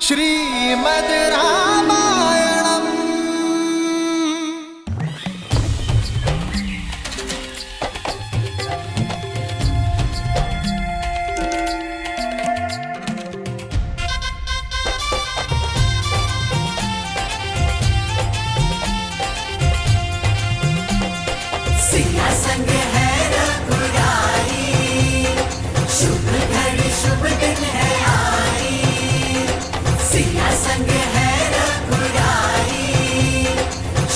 श्रीमद् रामायणम्। सिया संग है रघुराई, शुभ घड़ी शुभ दिन है आई। सिया संग है रघुराई,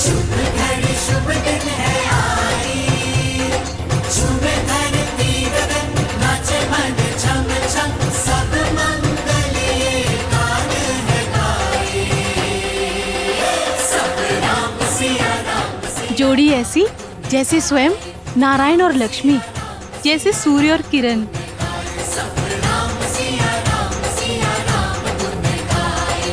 शुभ घड़ी शुभ दिन है आई। झूमे धरती गगन, नाचे मन छम छम, सब मंगल ये गान है गाए। सब राम सिया राम। जोड़ी ऐसी जैसे स्वयं नारायण और लक्ष्मी, जैसे सूर्य और किरण। सब राम सिया राम गुण गाए।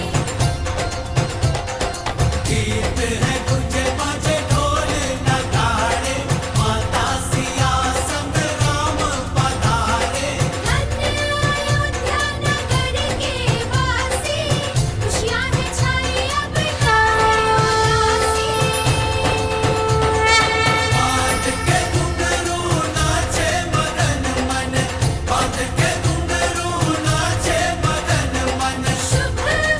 गीत है गुंजे बाजे ढोल नगाड़े, माता सिया संग राम पधारे। अयोध्या नगर के वासी, खुशियाँ हैं छाई अब उदासी। बांध के घुंघरू नाचे मगन मन, बांध के घुंघरू नाचे मगन मन। शुभ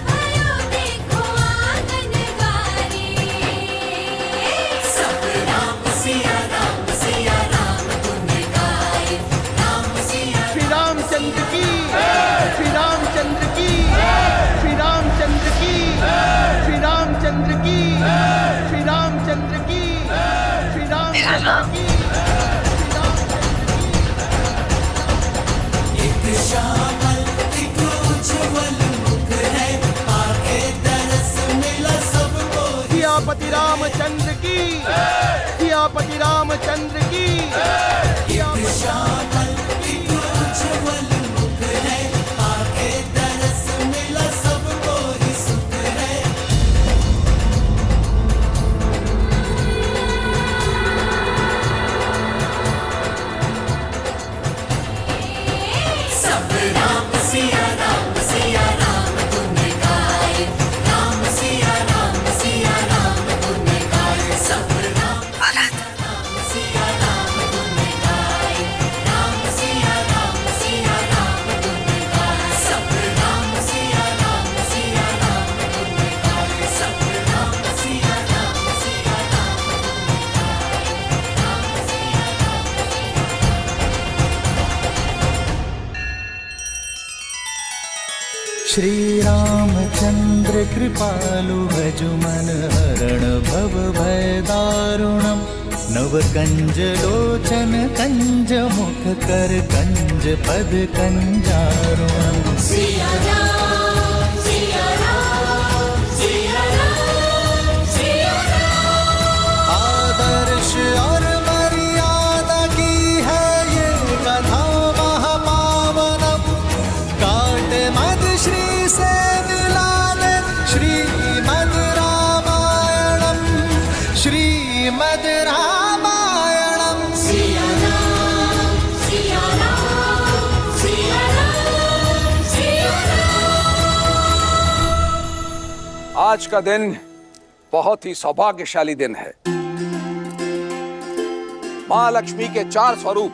भयो देखो आंगन गारे। सब राम सिया राम गुण गाए। राम सिया श्री रामचंद्र की, श्री रामचंद्र की, श्री रामचंद्र की, श्री रामचंद्र की, श्री रामचंद्र की, श्री रामचंद्र की। एक श्यामल एक उज्ज्वल मुख है, आगे दरस मिला सबको। सियापति रामचंद्र की, सियापति रामचंद्र की। एक श्यामल एक उज्ज्वल मुख है, आगे दरस मिला सबको ही सुख है। सब राम सिया राम गुण गाए। राम सिया राम गुण गाए। सब राम सिया राम गुण गाए। राम सिया राम गुण गाए। सब राम सिया राम गुण गाए। सब राम सिया राम श्री रामचंद्र कृपालु भजु मन हरण भव भय दारुणम। नव कंज लोचन कंज मुख कर कंज पद कंजारुणम। सिया राम सिया राम सिया राम सिया राम। आदर्श और मर्यादा की है ये कथा महापावनम। काट मद श्री से मिला दे श्रीमद् रामायणम, श्रीमद् रामायणम। सिया राम सिया राम सिया राम सिया राम। आज का दिन बहुत ही सौभाग्यशाली दिन है। मां लक्ष्मी के 4 स्वरूप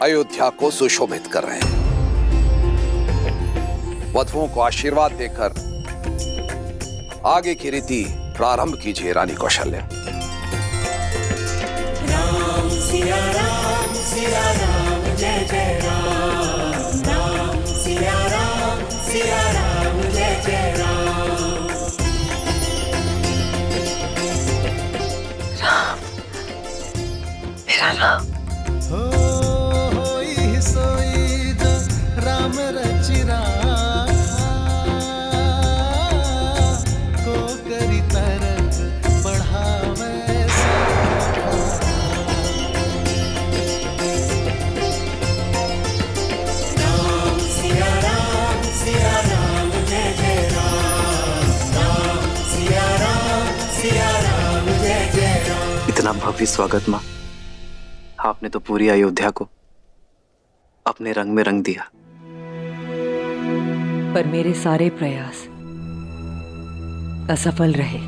अयोध्या को सुशोभित कर रहे हैं। वधुओं को आशीर्वाद देकर आगे की रीति प्रारंभ कीजिए रानी कौशल्या। राम सिया राम जय जय राम। राम सिया राम जय जय राम। हो होई सोई जो राम रचिरा, को करी तरत बढ़ावे राम सिया राम जय जय राम। राम सिया राम जय जय राम। इतना भव्य स्वागत माँ, आपने तो पूरी अयोध्या को अपने रंग में रंग दिया। पर मेरे सारे प्रयास असफल रहे।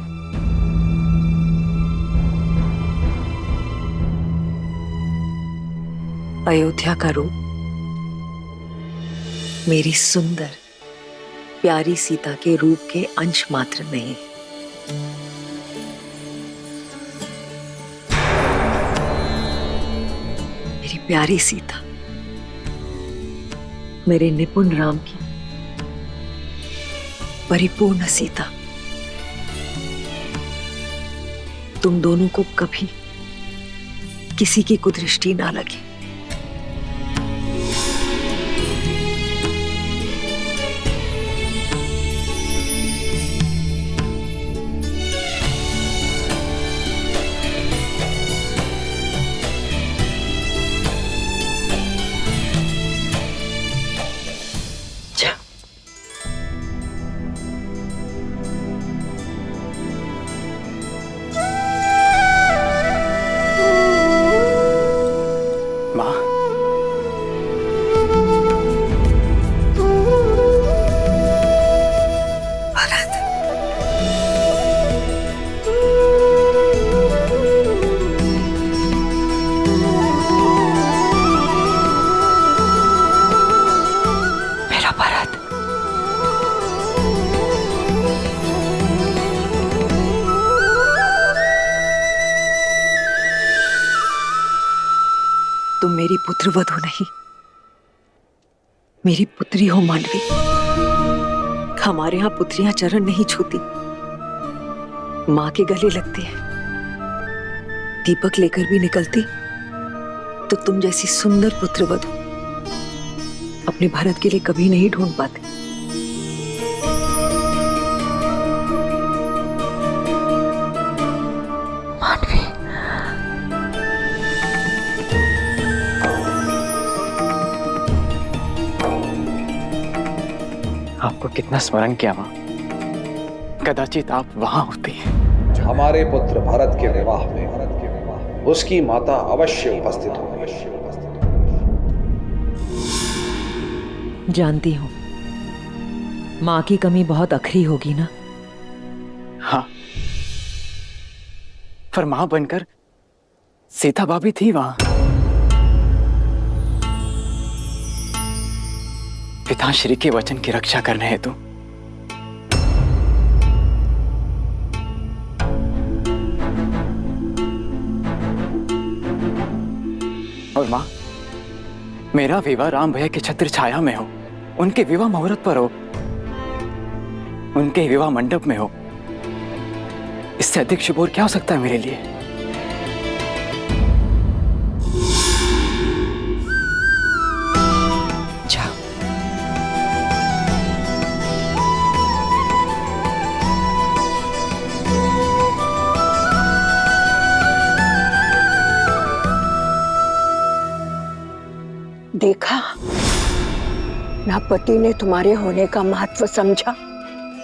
अयोध्या का रूप मेरी सुंदर प्यारी सीता के रूप के अंश मात्र नहीं। मेरी प्यारी सीता मेरे निपुण राम की परिपूर्ण सीता तुम दोनों को कभी किसी की कुदृष्टि ना लगे। माँ, भरत, मेरा भरत, तुम मेरी पुत्रवधू नहीं, मेरी पुत्री हो मांडवी। हमारे यहाँ पुत्रियां चरण नहीं छूती, माँ के गले लगती है। दीपक लेकर भी निकलती तो तुम जैसी सुंदर पुत्रवधू अपने भरत के लिए कभी नहीं ढूंढ पाते। मांडवी, आपको कितना स्मरण किया माँ, कदाचित आप वहां होती। हमारे पुत्र भरत के विवाह में उसकी माता अवश्य उपस्थित होगी। जानती हूँ माँ की कमी बहुत अखरी होगी ना। हाँ, पर मां बनकर सीता भाभी थी वहां। पिताश्री के वचन की रक्षा करने हेतु और मां, मेरा विवाह राम भैया के छत्र छाया में हो, उनके विवाह मुहूर्त पर हो, उनके विवाह मंडप में हो। इससे अधिक शुभ और क्या हो सकता है मेरे लिए। जाओ। देखा, ना पति ने तुम्हारे होने का महत्व समझा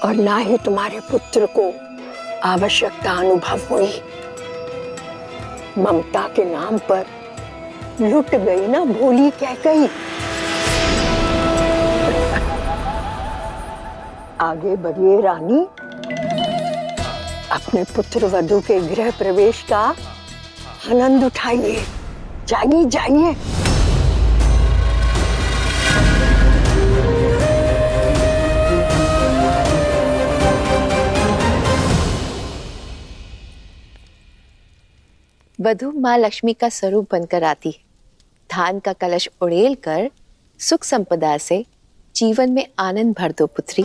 और ना ही तुम्हारे पुत्र को आवश्यकता अनुभव हुई। ममता के नाम पर लुट गई ना भोली कैकेयी। आगे बढ़िए रानी, अपने पुत्र वधू के गृह प्रवेश का आनंद उठाइए। जाइए जाइए। वधू माँ लक्ष्मी का स्वरूप बनकर आती है। धान का कलश उड़ेल कर सुख संपदा से जीवन में आनंद भर दो पुत्री।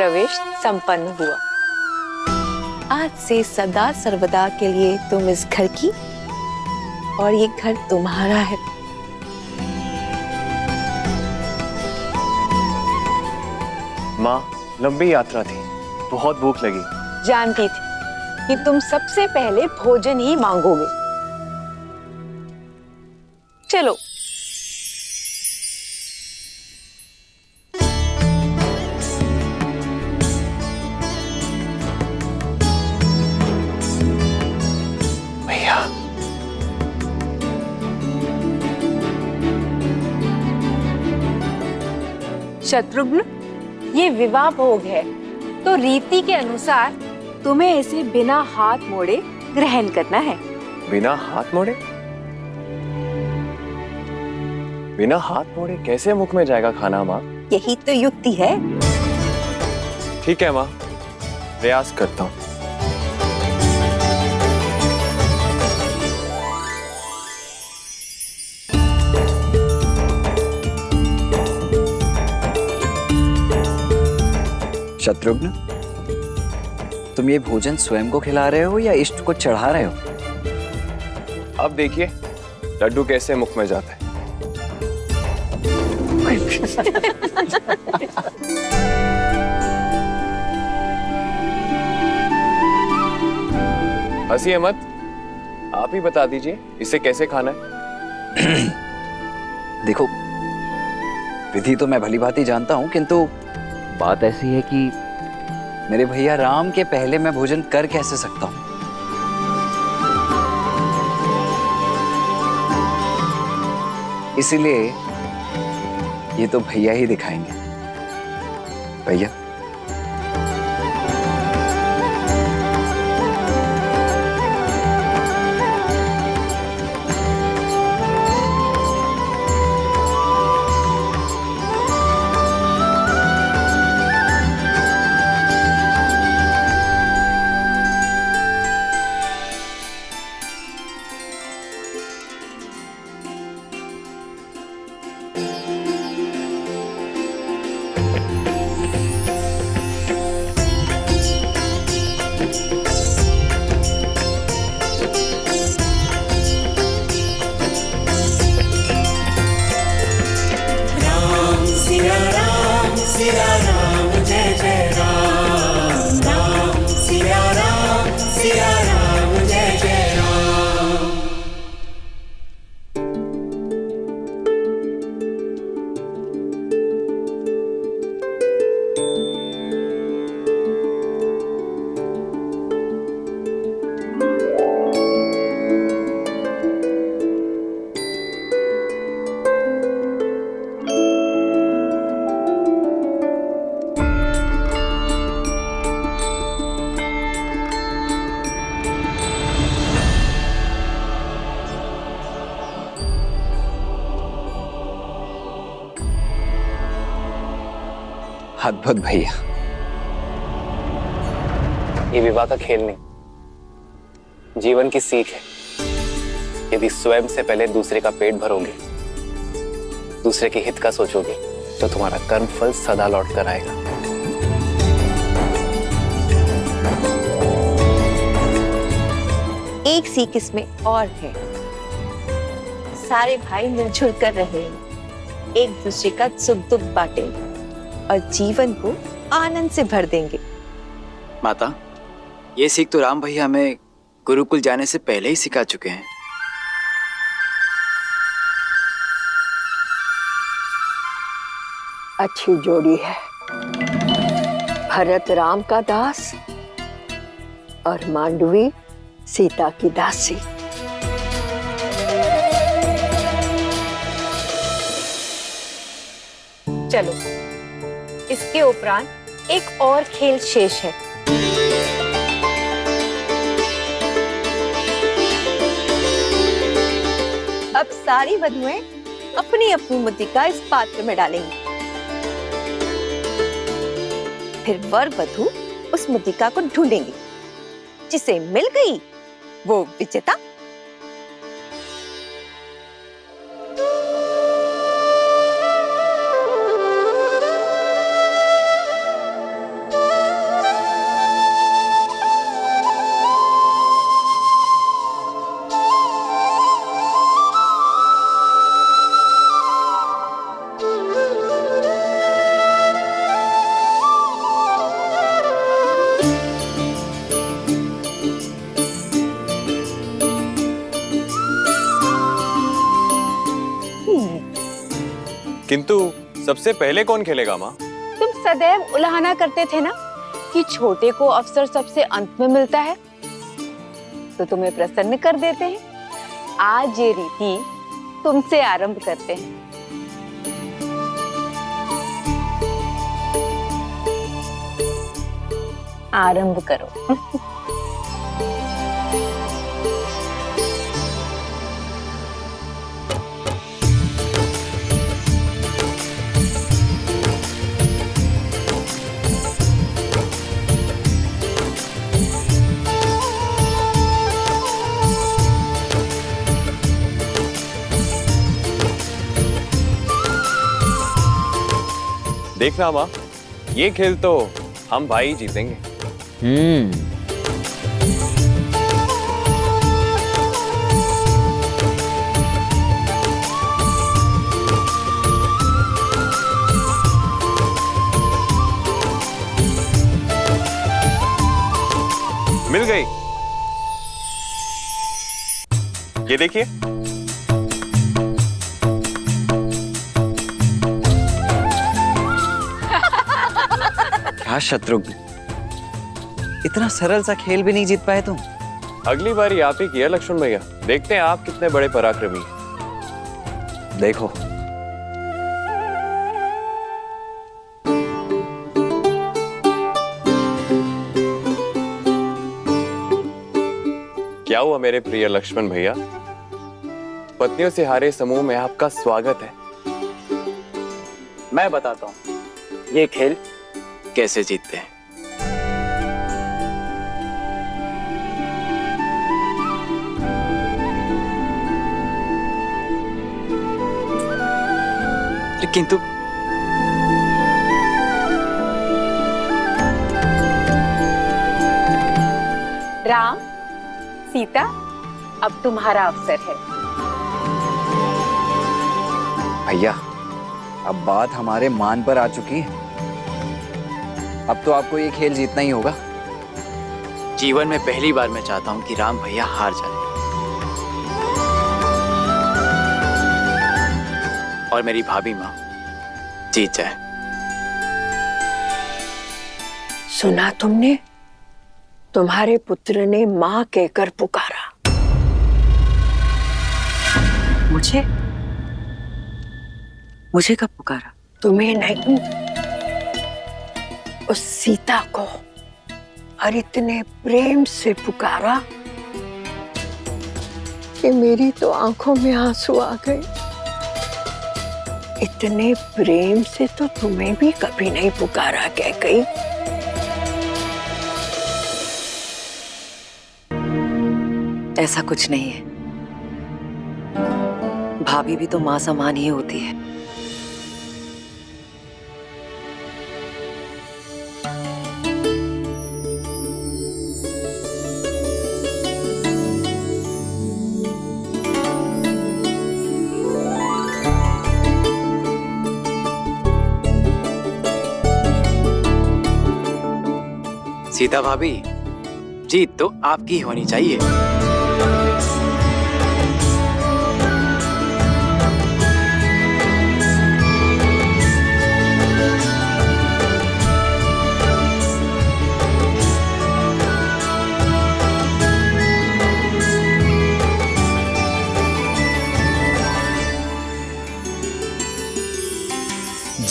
प्रवेश संपन्न हुआ। आज से सदा सर्वदा के लिए तुम इस घर की और ये घर तुम्हारा है। माँ, लंबी यात्रा थी, बहुत भूख लगी। जानती थी कि तुम सबसे पहले भोजन ही मांगोगे। चलो। भैया, शत्रुघ्न, ये विवाह भोग है, तो रीति के अनुसार तुम्हें इसे बिना हाथ मोड़े ग्रहण करना है। बिना हाथ मोड़े? बिना हाथ मोड़े कैसे मुख में जाएगा खाना माँ? यही तो युक्ति है। ठीक है माँ, प्रयास करता हूँ। शत्रुघ्न, तुम ये भोजन स्वयं को खिला रहे हो या इष्ट को चढ़ा रहे हो? अब देखिए लड्डू कैसे मुख में जाता है। हंसिए मत, आप ही बता दीजिए इसे कैसे खाना है। देखो, विधि तो मैं भली भांति जानता हूं, किंतु बात ऐसी है कि मेरे भैया राम के पहले मैं भोजन कर कैसे सकता हूं? इसीलिए ये तो भैया ही दिखाएंगे। भैया, अद्भुत भैया। ये विवाह का खेल नहीं, जीवन की सीख है। यदि स्वयं से पहले दूसरे का पेट भरोगे, दूसरे के हित का सोचोगे, तो तुम्हारा कर्म फल सदा लौट कर आएगा। एक सीख इसमें और है, सारे भाई मिलजुल कर रहे, एक दूसरे का सुख दुख बांटेंगे और जीवन को आनंद से भर देंगे। माता, ये सीख तो राम भैया हमें गुरुकुल जाने से पहले ही सिखा चुके हैं। अच्छी जोड़ी है, भरत राम का दास और मांडवी सीता की दासी। चलो, इसके उपरांत एक और खेल शेष है। अब सारी वधुएं अपनी अपनी मुद्रिका इस पात्र में डालेंगी। फिर वर वधु उस मुद्रिका को ढूंढेंगी, जिसे मिल गई वो विजेता। किंतु सबसे पहले कौन खेलेगा माँ? तुम सदैव उलाहना करते थे ना कि छोटे को अवसर सबसे अंत में मिलता है, तो तुम्हें प्रसन्न कर देते हैं। आज ये रीति तुमसे आरंभ करते हैं। आरंभ करो। देखना माँ, ये खेल तो हम भाई जीतेंगे। मिल गई। ये देखिए। क्या शत्रुघ्न, इतना सरल सा खेल भी नहीं जीत पाए तुम? अगली बारी आप ही किया लक्ष्मण भैया, देखते हैं आप कितने बड़े पराक्रमी हैं। देखो। क्या हुआ मेरे प्रिय लक्ष्मण भैया? पत्नियों से हारे समूह में आपका स्वागत है। मैं बताता हूँ ये खेल कैसे जीतते हैं। किंतु राम, सीता, अब तुम्हारा अवसर है। भैया, अब बात हमारे मान पर आ चुकी है। अब तो आपको ये खेल जीतना ही होगा। जीवन में पहली बार मैं चाहता हूँ कि राम भैया हार जाए और मेरी भाभी माँ जीत जाए। सुना तुमने? तुम्हारे पुत्र ने माँ कहकर पुकारा। मुझे कब पुकारा? तुम्हें नहीं, उस सीता को। और इतने प्रेम से पुकारा कि मेरी तो आंखों में आंसू आ गए। इतने प्रेम से तो तुम्हें भी कभी नहीं पुकारा कैकेयी। ऐसा कुछ नहीं है। भाभी भी तो माँ समान ही होती है। सीता भाभी, जीत तो आपकी होनी चाहिए।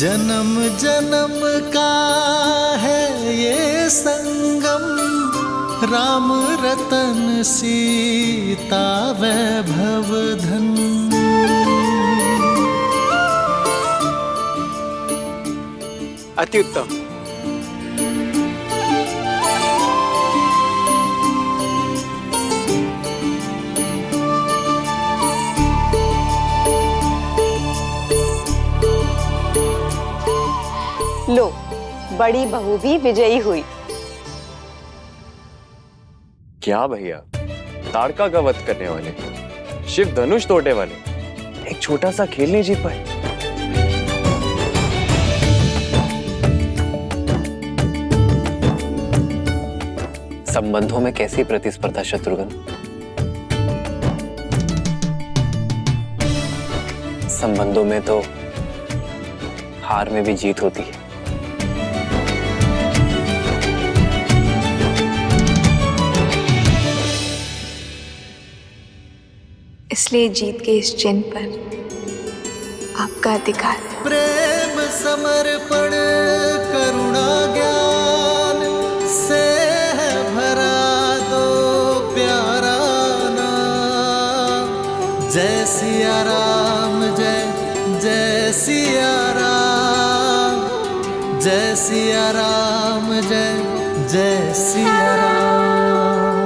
जन्म जन्म का है ये संगम, राम रतन सीता वैभव धन। अति उत्तम। लो, बड़ी बहू भी विजयी हुई। क्या भैया, ताड़का का वध करने वाले, शिव धनुष तोड़ने वाले, एक छोटा सा खेल नहीं जीत पाए। संबंधों में कैसी प्रतिस्पर्धा शत्रुघ्न? संबंधों में तो हार में भी जीत होती है। इसलिए जीत के इस चिन्ह पर आपका अधिकार है। प्रेम समर्पण करुणा ज्ञान से है भरा दो प्यारा नाम। जय सिया राम, जय जय सिया राम, जय सिया राम, जय जय सिया राम।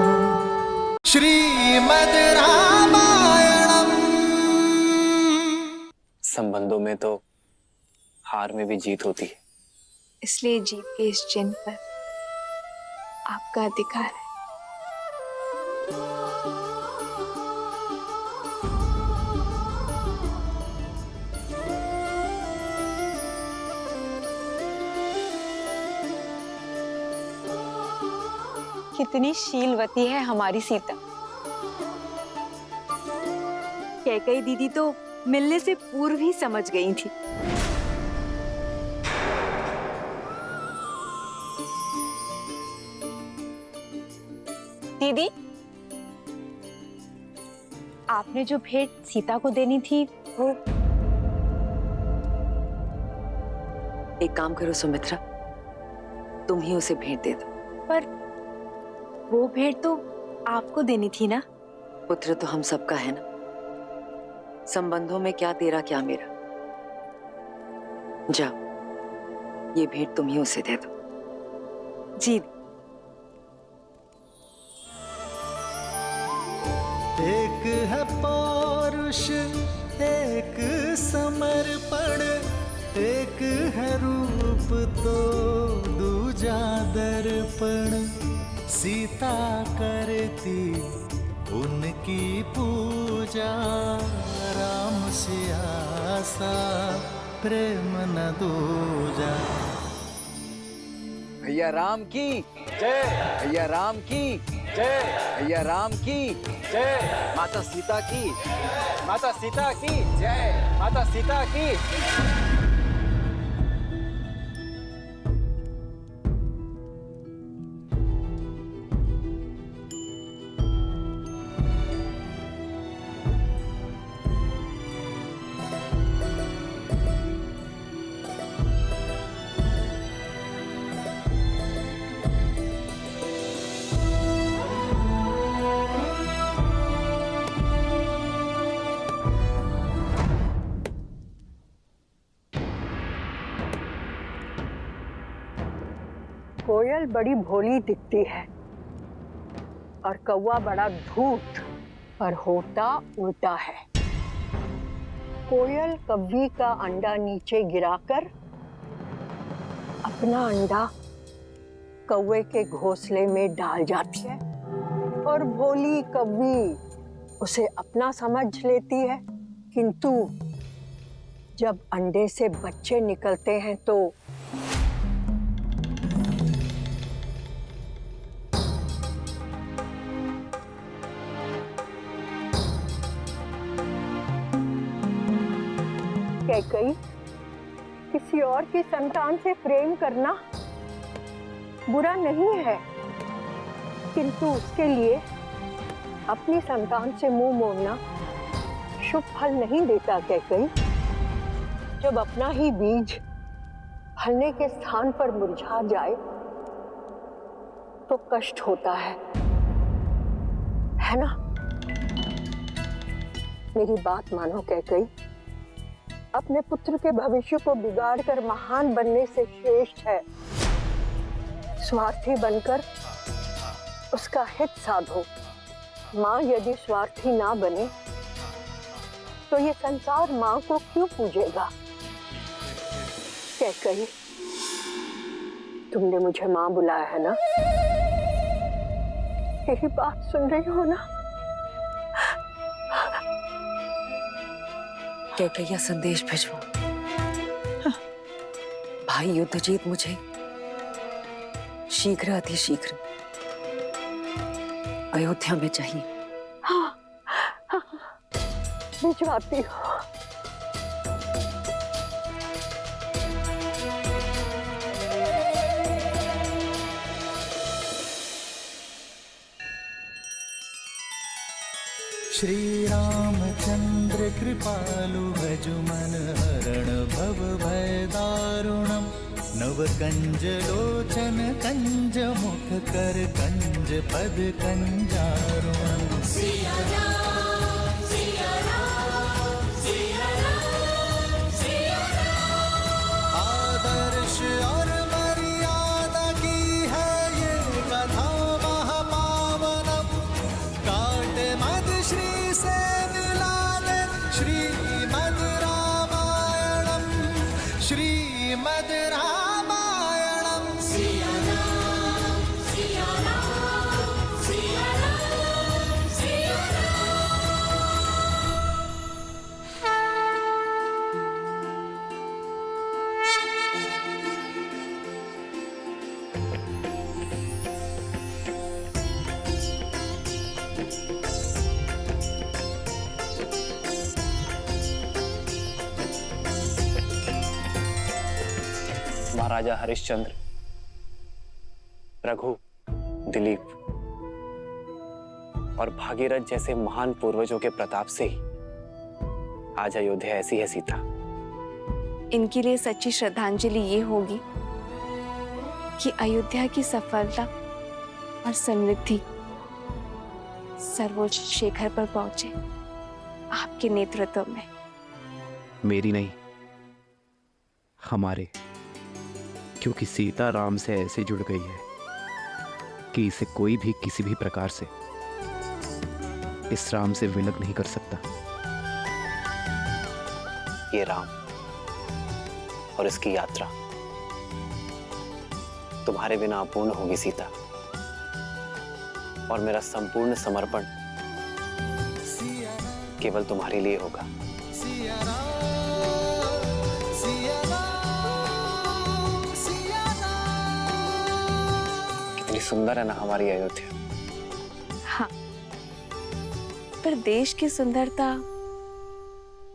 श्रीमद् रामायणम। संबंधों में तो हार में भी जीत होती है। इसलिए जीत के इस चिन्ह पर आपका अधिकार है। कितनी शीलवती है हमारी सीता। कैकई दीदी तो मिलने से पूर्व ही समझ गई थी। दीदी, आपने जो भेंट सीता को देनी थी वो। एक काम करो सुमित्रा, तुम ही उसे भेंट दे दो। पर वो भेंट तो आपको देनी थी ना। पुत्र तो हम सबका है ना। संबंधों में क्या तेरा क्या मेरा। जाओ, ये भेंट तुम ही उसे दे दो। जी। एक है पौरुष, एक समर्पण, एक है रूप तो दूजा दर्पण। सीता करती उनकी पूजा, राम सिया सा प्रेम न दूजा। भैया राम की जय, भैया राम की जय, भैया राम की जय, माता सीता की, माता सीता की जय, माता सीता की। कोयल बड़ी भोली दिखती है और कौवा बड़ा धूर्त, पर होता उल्टा है। कोयल कव्वी का अंडा नीचे गिराकर अपना अंडा कौवे के घोंसले में डाल जाती है और भोली कव्वी उसे अपना समझ लेती है। किंतु जब अंडे से बच्चे निकलते हैं तो कैकई, किसी और की संतान से प्रेम करना बुरा नहीं है, किंतु उसके लिए अपनी संतान से मुंह मोड़ना शुभ फल नहीं देता। कैकई, जब अपना ही बीज फलने के स्थान पर मुरझा जाए तो कष्ट होता है ना? मेरी बात मानो कैकई, अपने पुत्र के भविष्य को बिगाड़कर महान बनने से श्रेष्ठ है स्वार्थी बनकर उसका हित साधो। माँ यदि स्वार्थी ना बने तो ये संसार माँ को क्यों पूजेगा? कैकई, तुमने मुझे माँ बुलाया है ना? यही बात सुन रही हो ना? कैकैया संदेश भिजवाओ। भाई युद्धजीत मुझे शीघ्र अतिशीघ्र अयोध्या में चाहिए। हाँ, भिजवाती हूँ। श्री रामचंद्र कृपालु भजु मन हरण भव भय दारुणम नव कंज लोचन कंज मुख कर कंज पद कंजारुणम सिया राम सिया राम सिया राम सिया राम। आदर्श और मर्यादा की है ये कथा महापावनम काटे मद श्री से मिला दे श्रीमद रामायणम श्रीमद रामायणम सिया राम सिया राम सिया राम सिया महाराजा हरिश्चंद्र, रघु, दिलीप और भागीरथ जैसे महान पूर्वजों के प्रताप से ही आज अयोध्या ऐसी है सीता। इनके लिए सच्ची श्रद्धांजलि ये होगी कि अयोध्या की सफलता और समृद्धि सर्वोच्च शिखर पर पहुंचे आपके नेतृत्व में। मेरी नहीं, हमारे, क्योंकि सीता राम से ऐसे जुड़ गई है कि इसे कोई भी किसी भी प्रकार से इस राम से विलग नहीं कर सकता। ये राम और इसकी यात्रा तुम्हारे बिना अपूर्ण होगी सीता, और मेरा संपूर्ण समर्पण केवल तुम्हारे लिए होगा। सिया राम सिया राम सिया राम। कितनी सुंदर है ना हमारी अयोध्या। हाँ, पर देश की सुंदरता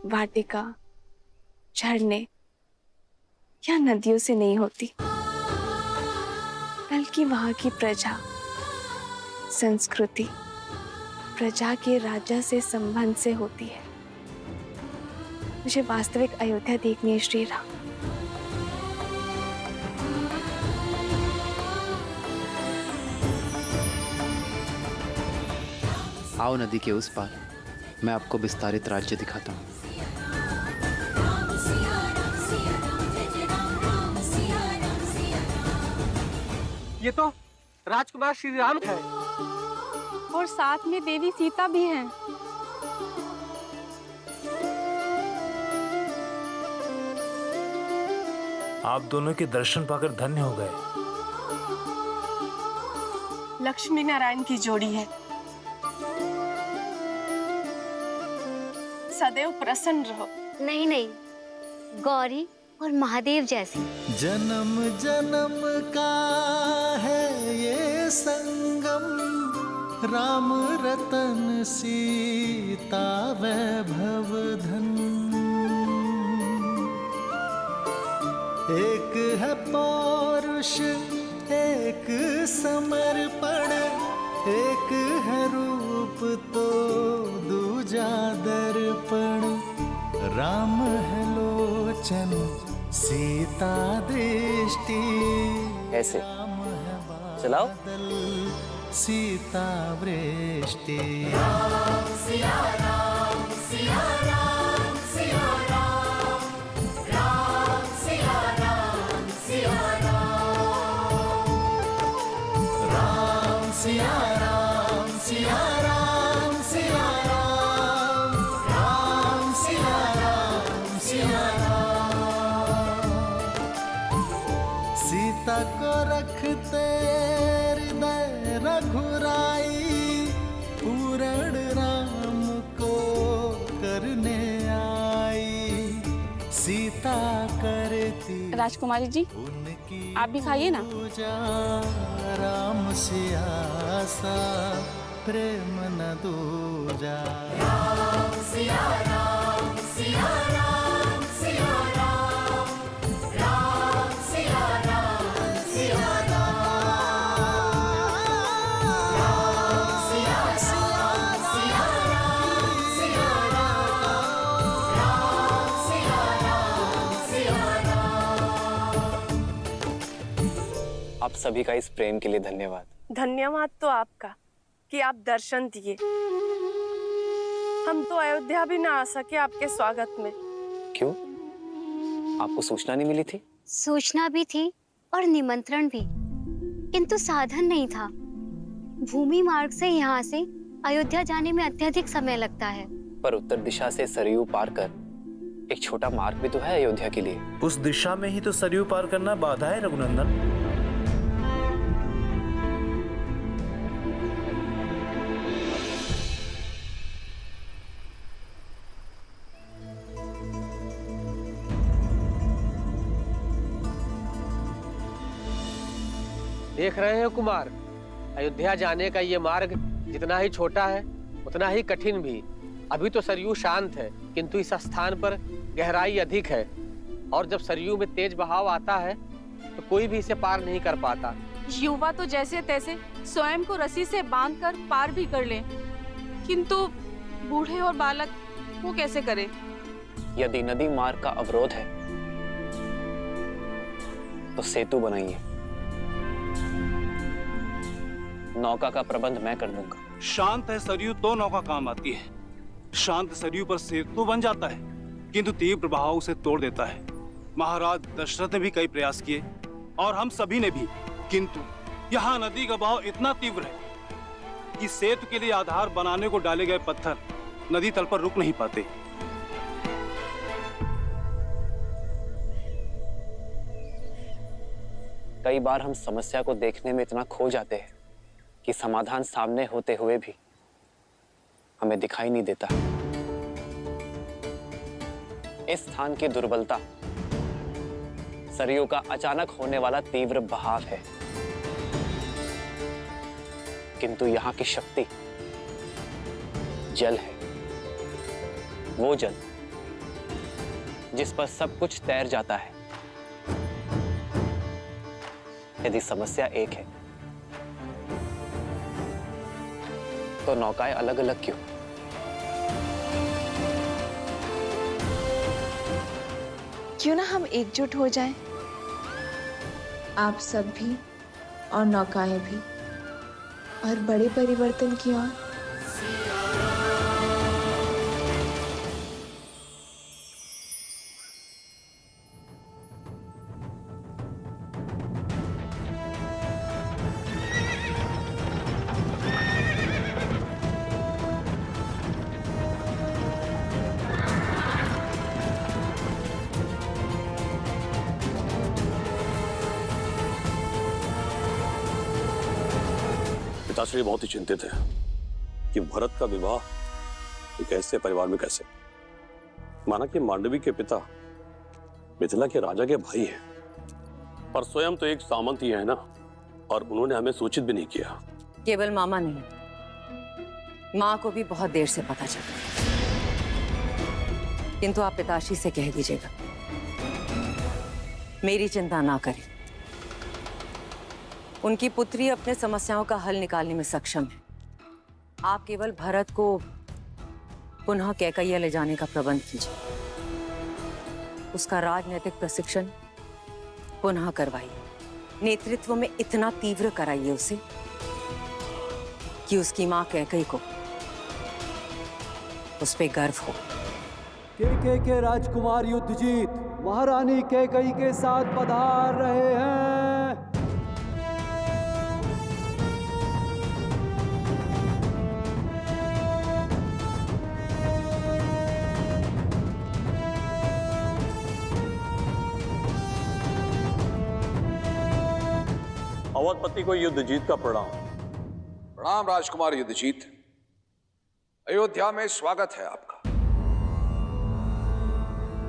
वाटिका, झरने या नदियों से नहीं होती, बल्कि वहां की प्रजा, संस्कृति, प्रजा के राजा से संबंध से होती है। मुझे वास्तविक अयोध्या देखनी है श्री राम। आओ नदी के उस पार, मैं आपको विस्तारित राज्य दिखाता हूँ। राम सिया राम जय जय राम सिया राम। ये तो राजकुमार श्री राम है और साथ में देवी सीता भी हैं। आप दोनों के दर्शन पाकर धन्य हो गए। लक्ष्मी नारायण की जोड़ी है, सदैव प्रसन्न रहो। नहीं नहीं, गौरी और महादेव जैसी। जन्म जन्म का है ये संगम, राम रतन सीता वैभव धन। एक है पौरुष एक समर्पण, एक है रूप तो दूजा दर्पण। राम है लोचन सीता दृष्टि, ऐसे चलाओ। सीता वृष्टि। राम सिया राम सिया राम सिया राम। राम सिया राम सिया राम। राम सिया राम सिया राम सिया राम। राम सिया राम सिया राम। सीता को रखते हृदय रघुराई, पूरण राम को करने आई। सीता करती राजकुमारी जी, आप भी खाइए ना। पूजा, राम से आसा प्रेम न दूजा। राम सिया राम सिया राम सिया राम। राम सिया राम सिया राम। राम सिया राम सिया राम। आप सभी का इस प्रेम के लिए धन्यवाद। धन्यवाद तो आपका कि आप दर्शन दिए। हम तो अयोध्या भी ना आ सके आपके स्वागत में। क्यों? आपको सूचना नहीं मिली थी? सूचना भी थी और निमंत्रण भी, किंतु साधन नहीं था। भूमि मार्ग से यहाँ से अयोध्या जाने में अत्यधिक समय लगता है। पर उत्तर दिशा से सरयू पार कर एक छोटा मार्ग भी तो है अयोध्या के लिए। उस दिशा में ही तो सरयू पार करना बाधा है रघुनंदन। देख रहे हो कुमार, अयोध्या जाने का ये मार्ग जितना ही छोटा है उतना ही कठिन भी। अभी तो सरयू शांत है, किंतु इस स्थान पर गहराई अधिक है और जब सरयू में तेज बहाव आता है तो कोई भी इसे पार नहीं कर पाता। युवा तो जैसे तैसे स्वयं को रस्सी से बांधकर पार भी कर लें, किंतु बूढ़े और बालक वो कैसे करें? यदि नदी मार्ग का अवरोध है तो सेतु बनाइए। नौका का प्रबंध मैं कर दूंगा। शांत है सरयू तो नौका काम आती है। शांत सरयू पर सेतु बन जाता है, किंतु तीव्र बहाव उसे तोड़ देता है। महाराज दशरथ ने भी कई प्रयास किए और हम सभी ने भी, किंतु यहाँ नदी का बहाव इतना तीव्र है कि सेतु के लिए आधार बनाने को डाले गए पत्थर नदी तल पर रुक नहीं पाते। कई बार हम समस्या को देखने में इतना खो जाते हैं कि समाधान सामने होते हुए भी हमें दिखाई नहीं देता। इस स्थान की दुर्बलता सरयू का अचानक होने वाला तीव्र बहाव है, किंतु यहाँ की शक्ति जल है। वो जल जिस पर सब कुछ तैर जाता है। यदि समस्या एक है तो नौकाएं अलग अलग क्यों? क्यों ना हम एकजुट हो जाएं? आप सब भी और नौकाएं भी, और बड़े परिवर्तन की ओर। पिताश्री बहुत ही चिंतित है कि भरत का विवाह एक ऐसे परिवार में कैसे। माना कि मांडवी के पिता मिथिला के राजा के भाई हैं, पर स्वयं तो एक सामंत ही है ना, और उन्होंने हमें सूचित भी नहीं किया। केवल मामा नहीं, माँ को भी बहुत देर से पता चला, किंतु आप पिताश्री से कह दीजिएगा मेरी चिंता ना करें। उनकी पुत्री अपने समस्याओं का हल निकालने में सक्षम है। आप केवल भरत को पुनः कैकैया ले जाने का प्रबंध कीजिए। उसका राजनीतिक प्रशिक्षण पुनः करवाइए। नेतृत्व में इतना तीव्र कराइए उसे कि उसकी मां कैकई को उस पे गर्व हो। कैकई के राजकुमार युद्धजीत महारानी कैकई के साथ पधार रहे हैं। अवधपति को युद्धजीत का प्रणाम। प्रणाम राजकुमार युद्धजीत। अयोध्या में स्वागत है आपका,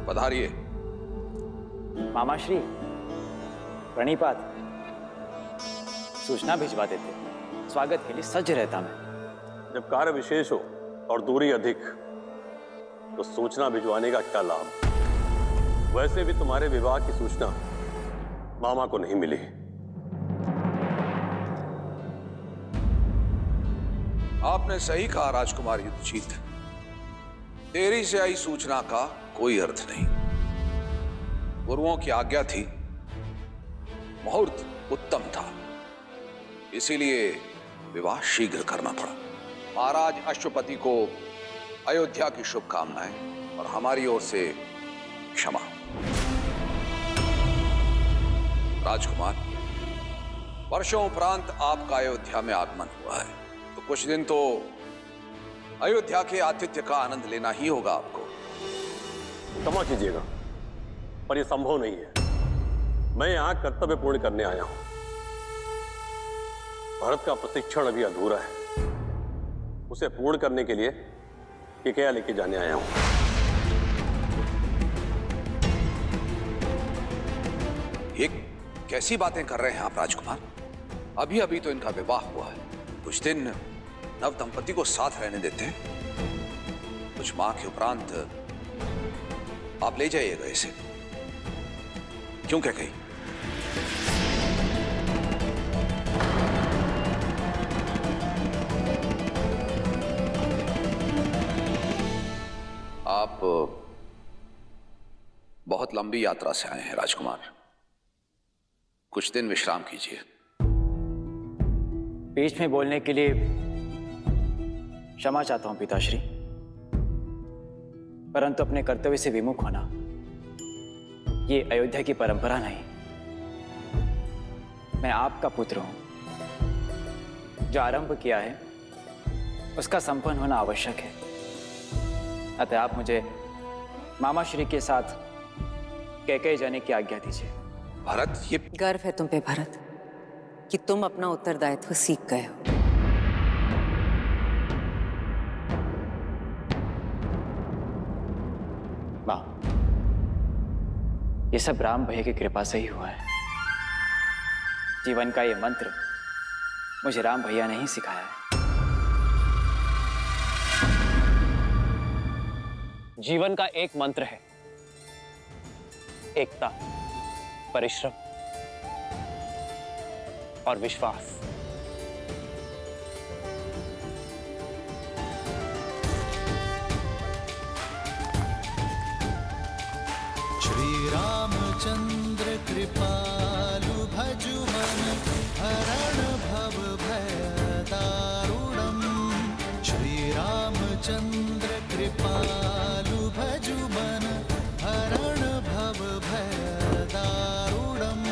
पधारिए। मामाश्री प्रणिपात। सूचना भिजवा देते, स्वागत के लिए सज्ज रहता मैं। जब कार्य विशेष हो और दूरी अधिक तो सूचना भिजवाने का क्या लाभ। वैसे भी तुम्हारे विवाह की सूचना मामा को नहीं मिली। आपने सही कहा राजकुमार युद्धजीत, देरी से आई सूचना का कोई अर्थ नहीं। गुरुओं की आज्ञा थी मुहूर्त उत्तम था, इसीलिए विवाह शीघ्र करना पड़ा। महाराज अश्वपति को अयोध्या की शुभकामनाएं और हमारी ओर से क्षमा। राजकुमार, वर्षों उपरांत आपका अयोध्या में आगमन हुआ है, तो कुछ दिन तो अयोध्या के आतिथ्य का आनंद लेना ही होगा आपको। क्षमा कीजिएगा, पर यह संभव नहीं है। मैं यहां कर्तव्य पूर्ण करने आया हूं। भरत का प्रशिक्षण अभी अधूरा है, उसे पूर्ण करने के लिए केकया लेके जाने आया हूं। ये कैसी बातें कर रहे हैं आप राजकुमार? अभी अभी तो इनका विवाह हुआ है, कुछ दिन नव दंपति को साथ रहने देते हैं। कुछ माह के उपरांत आप ले जाइएगा इसे। क्यों क्या कही? आप बहुत लंबी यात्रा से आए हैं राजकुमार, कुछ दिन विश्राम कीजिए। बीच में बोलने के लिए क्षमा चाहता हूं पिताश्री, परंतु अपने कर्तव्य से विमुख होना ये अयोध्या की परंपरा नहीं। मैं आपका पुत्र हूं, जो आरंभ किया है उसका संपन्न होना आवश्यक है। अतः आप मुझे मामा श्री के साथ कैकेयी जाने की आज्ञा दीजिए। भरत, ये गर्व है तुम पे भरत कि तुम अपना उत्तरदायित्व सीख गए हो। मां, ये सब राम भैया की कृपा से ही हुआ है। जीवन का ये मंत्र मुझे राम भैया ने ही सिखाया है। जीवन का एक मंत्र है, एकता, परिश्रम और विश्वास। श्री रामचंद्र कृपालु भजु मन हरण भव भय दारुणम। श्री रामचंद्र कृपालु भजु मन हरण भव भय दारुणम।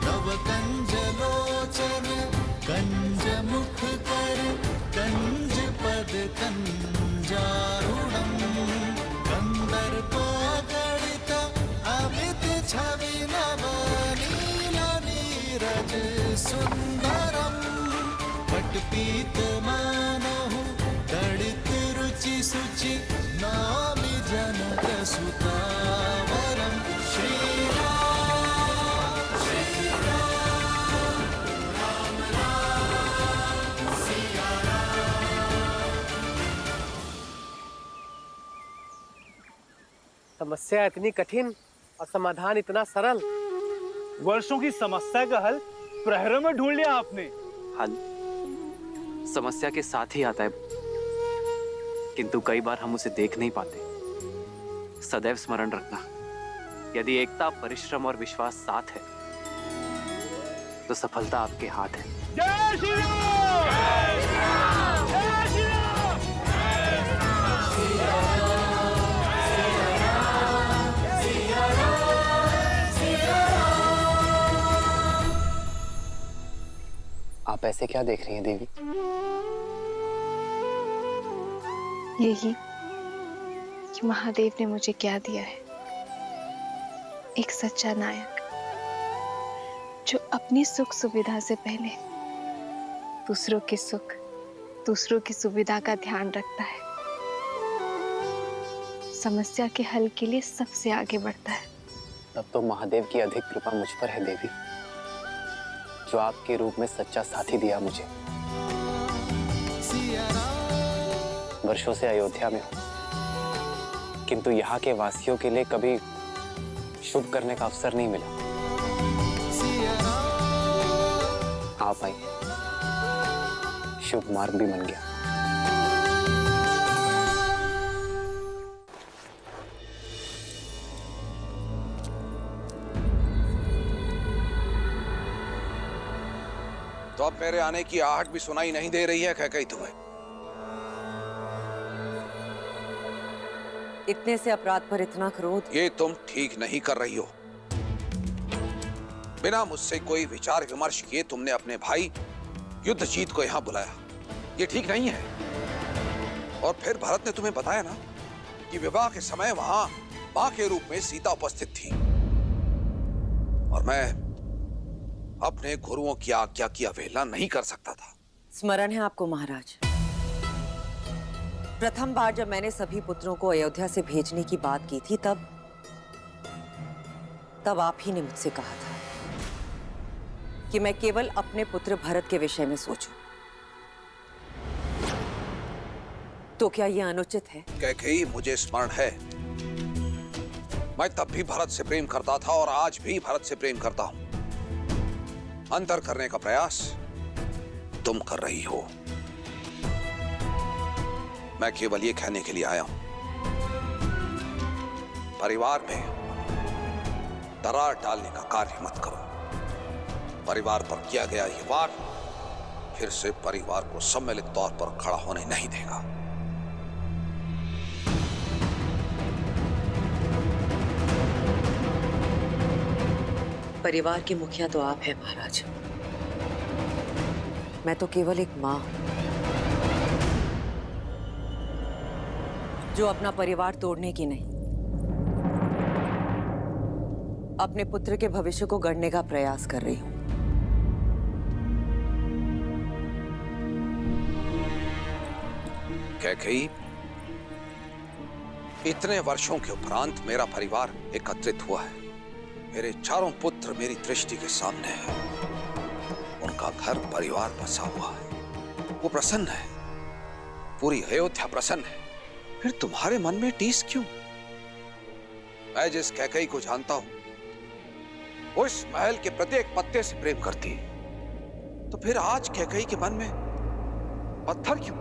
नव कंज लोचन कंज मुख कर कंज पद कंजारुणम। कंदर्प गणित अमित छवि नव नील नीरज सुंदरम। पटपीत मानहु गणित रुचि सुचि नामि जनक सुतावरम। श्री राम श्री राम राम राम सिया राम। समस्या इतनी कठिन और समाधान इतना सरल। वर्षों की समस्या का हल प्रहरों में ढूंढ लिया आपने। हल समस्या के साथ ही आता है, किंतु कई बार हम उसे देख नहीं पाते। सदैव स्मरण रखना, यदि एकता, परिश्रम और विश्वास साथ है तो सफलता आपके हाथ है। जय श्री राम! जय श्री राम! जय श्री राम! आप ऐसे क्या देख रही हैं देवी? यही कि महादेव ने मुझे क्या दिया है, एक सच्चा नायक जो अपनी सुख सुविधा से पहले दूसरों के सुख, दूसरों की सुविधा का ध्यान रखता है, समस्या के हल के लिए सबसे आगे बढ़ता है। तब तो महादेव की अधिक कृपा मुझ पर है देवी, जो आपके रूप में सच्चा साथी दिया मुझे। वर्षों से अयोध्या में हूं, किंतु यहाँ के वासियों के लिए कभी शुभ करने का अवसर नहीं मिला। आप आई, शुभ मार्ग भी बन गया। तो अब मेरे आने की आहट भी सुनाई नहीं दे रही है कैकेयी तुम्हें? इतने से अपराध पर इतना क्रोध? ये तुम ठीक नहीं कर रही हो। बिना मुझसे कोई विचार विमर्श किए तुमने अपने भाई युद्धजीत को यहां बुलाया। ये ठीक नहीं है। और फिर भरत ने तुम्हें बताया ना कि विवाह के समय वहां मां के रूप में सीता उपस्थित थी, और मैं अपने गुरुओं की आज्ञा की अवहेलना नहीं कर सकता था। स्मरण है आपको महाराज, प्रथम बार जब मैंने सभी पुत्रों को अयोध्या से भेजने की बात की थी, तब आप ही ने मुझसे कहा था कि मैं केवल अपने पुत्र भरत के विषय में सोचूं। तो क्या यह अनुचित है? कैकेयी, मुझे स्मरण है, मैं तब भी भरत से प्रेम करता था और आज भी भरत से प्रेम करता हूं। अंतर करने का प्रयास तुम कर रही हो। मैं केवल ये कहने के लिए आया हूं, परिवार में दरार डालने का कार्य मत करो। परिवार पर किया गया ये वार फिर से परिवार को सम्मिलित तौर पर खड़ा होने नहीं देगा। परिवार की मुखिया तो आप हैं महाराज, मैं तो केवल एक मां हूं जो अपना परिवार तोड़ने की नहीं, अपने पुत्र के भविष्य को गढ़ने का प्रयास कर रही हूं। कैकेयी, इतने वर्षों के उपरांत मेरा परिवार एकत्रित हुआ है। मेरे चारों पुत्र मेरी दृष्टि के सामने हैं। उनका घर परिवार बसा हुआ है, वो प्रसन्न है, पूरी अयोध्या प्रसन्न है। फिर तुम्हारे मन में टीस क्यों? मैं जिस कैकेयी को जानता हूं वो इस महल के प्रत्येक पत्ते से प्रेम करती है, तो फिर आज कैकेयी के मन में पत्थर क्यों?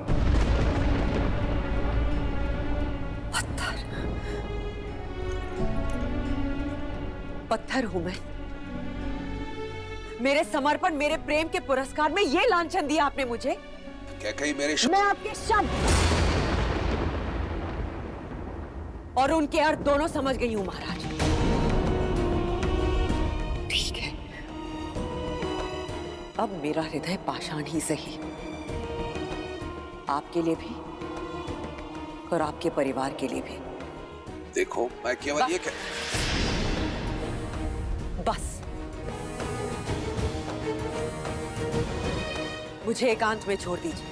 पत्थर हूं मैं? मेरे समर्पण, मेरे प्रेम के पुरस्कार में ये लांछन दिया आपने मुझे? कैकेयी, मेरे मैं आपके शब्द और उनके अर्थ दोनों समझ गई हूं महाराज। ठीक है, अब मेरा हृदय पाषाण ही सही, आपके लिए भी और आपके परिवार के लिए भी। देखो, मैं केवल ये बस मुझे एकांत में छोड़ दीजिए।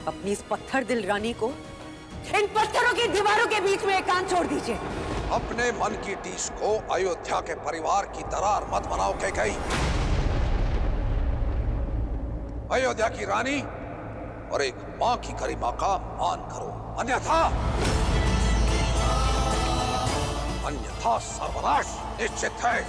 अपनी इस पत्थर दिल रानी को इन पत्थरों की दीवारों के बीच में एकांत छोड़ दीजिए। अपने मन की टीस को अयोध्या के परिवार की दरार मत बनाओ कैकेयी। अयोध्या की रानी और एक मां की गरिमा का मान करो, अन्यथा सर्वनाश निश्चित है।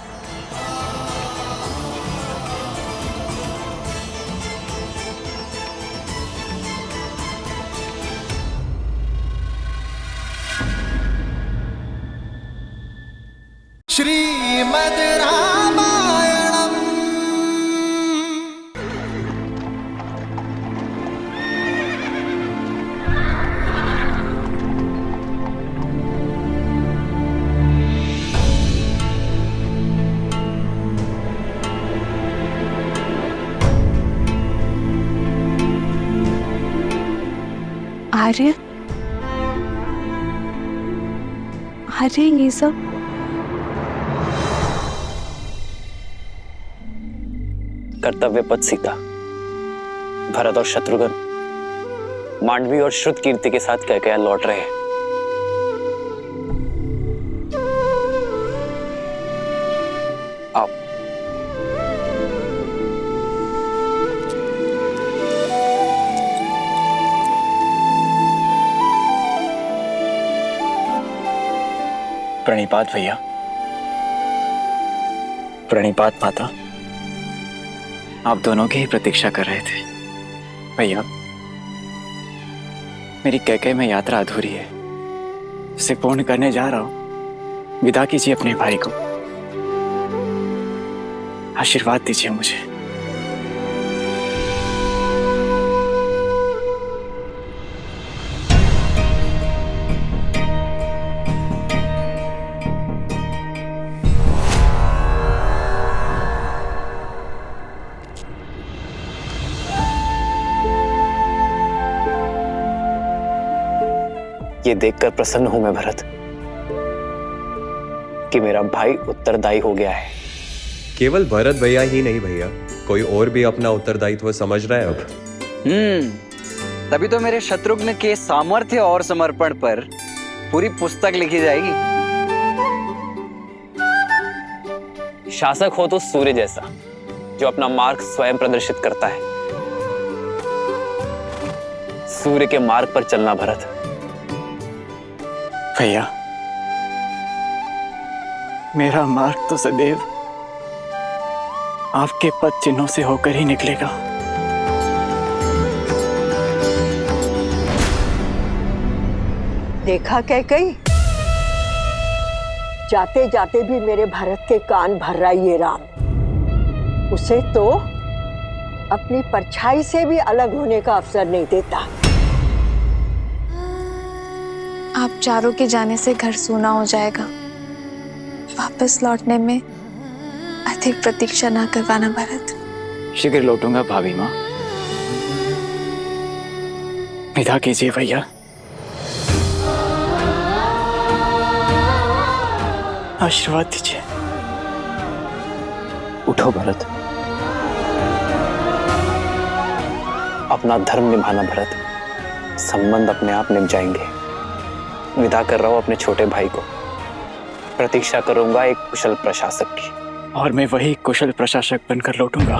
श्रीमद् रामायणम्। आर्य, अरे ये सब कर्तव्य पथ सीता, भरत और शत्रुघ्न मांडवी और श्रुत कीर्ति के साथ कैकेयी लौट रहे हैं। आओ। प्रणिपात भैया। प्रणिपात माता। आप दोनों की ही प्रतीक्षा कर रहे थे। भैया, मेरी कैकेयी में यात्रा अधूरी है, उसे पूर्ण करने जा रहा हूं। विदा कीजिए अपने भाई को, आशीर्वाद दीजिए मुझे। ये देखकर प्रसन्न हूं मैं भरत कि मेरा भाई उत्तरदायी हो गया है। केवल भरत भैया ही नहीं भैया, कोई और भी अपना उत्तरदायित्व समझ रहा है अब। तभी तो मेरे शत्रुघ्न के सामर्थ्य और समर्पण पर पूरी पुस्तक लिखी जाएगी। शासक हो तो सूर्य जैसा, जो अपना मार्ग स्वयं प्रदर्शित करता है। सूर्य के मार्ग पर चलना भरत। भैया, मेरा मार्ग तो सदैव आपके पद चिन्हों से होकर ही निकलेगा। देखा कैकई, जाते जाते भी मेरे भरत के कान भर रहा ये राम। उसे तो अपनी परछाई से भी अलग होने का अवसर नहीं देता। आप चारों के जाने से घर सूना हो जाएगा। वापस लौटने में अधिक प्रतीक्षा ना करवाना भरत। शीघ्र लौटूंगा भाभी माँ। विदा कीजिए भैया। आशीर्वाद दीजिए। उठो भरत, अपना धर्म निभाना भरत। संबंध अपने आप निभ जाएंगे। विदा कर रहा हूं अपने छोटे भाई को। प्रतीक्षा करूंगा एक कुशल प्रशासक की। और मैं वही कुशल प्रशासक बनकर लौटूंगा।